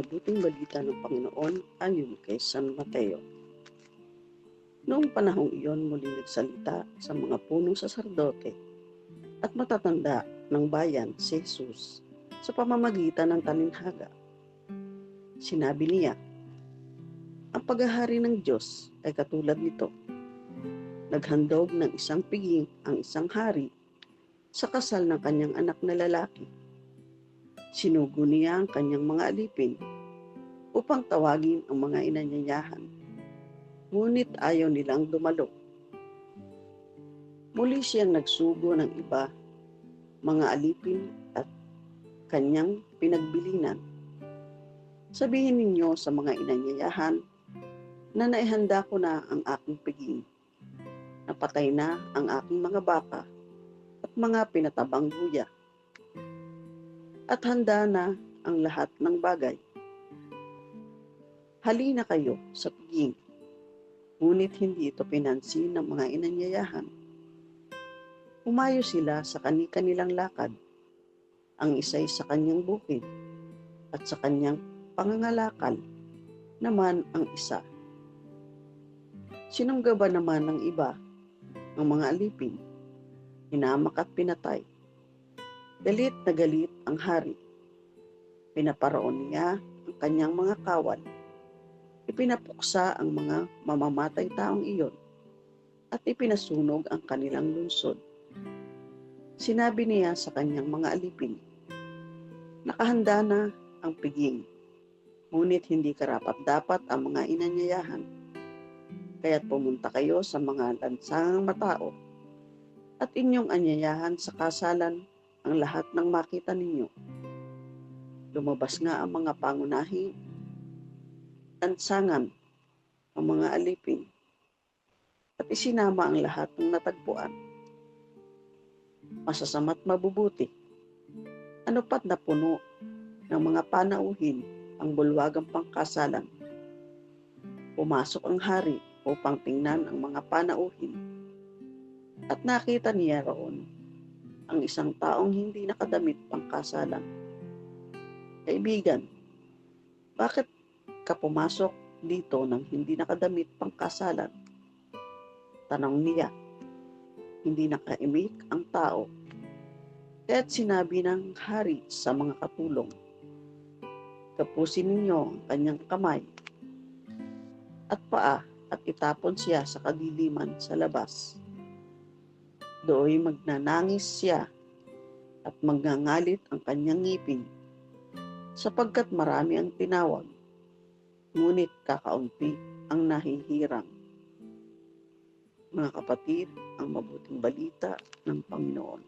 mabuting balita ng Panginoon ayon kay San Mateo. Noong panahong iyon muling nagsalita sa mga punong saserdote at matatanda ng bayan si Jesus sa pamamagitan ng talinhaga. Sinabi niya, ang paghahari ng Diyos ay katulad nito. Naghandog ng isang piging ang isang hari sa kasal ng kanyang anak na lalaki. Sinugo niya ang kanyang mga alipin upang tawagin ang mga inanyayahan. Ngunit ayaw nilang dumalo. Muli siyang nagsugo ng iba, mga alipin at kanyang pinagbilinan. Sabihin ninyo sa mga inanyayahan na naihanda ko na ang aking piging. Napatay na ang aking mga baka at mga pinatabang buya. At handa na ang lahat ng bagay. Halina kayo sa piging, ngunit hindi ito pinansin ng mga inanyayahan. Umayo sila sa kani-kanilang lakad, ang isa'y sa kanyang bukid, at sa kanyang pangangalakal naman ang isa. Sinunggaban naman ng iba ang mga alipin, hinamak at pinatay. Galit na galit ang hari. Pinaparaon niya ang kanyang mga kawal. Ipinapuksa ang mga mamamatay taong iyon at ipinasunog ang kanilang lungsod. Sinabi niya sa kanyang mga alipin, nakahanda na ang piging, ngunit hindi karapat-dapat ang mga inanyayahan. Kaya't pumunta kayo sa mga lansangang matao at inyong anyayahan sa kasalan ang lahat ng makita ninyo. Lumabas nga ang mga pangunahing lansangan, ang mga alipin, at isinama ang lahat ng natagpuan. Masasama't mabubuti, ano pat na puno ng mga panauhin ang bulwagang pangkasalan. Pumasok ang hari upang tingnan ang mga panauhin, at nakita niya roon ang isang taong hindi nakadamit pangkasalan. Kaibigan, bakit ka pumasok dito nang hindi nakadamit pangkasalan? Tanong niya. Hindi nakaimik ang tao. Kaya't sinabi ng hari sa mga katulong, kapusin ninyo ang kanyang kamay at paa at itapon siya sa kadiliman sa labas. Dooy magnanangis siya at magngangalit ang kanyang ngipin, sapagkat marami ang tinawag, ngunit kakaunti ang nahihirang. Mga kapatid, ang mabuting balita ng Panginoon.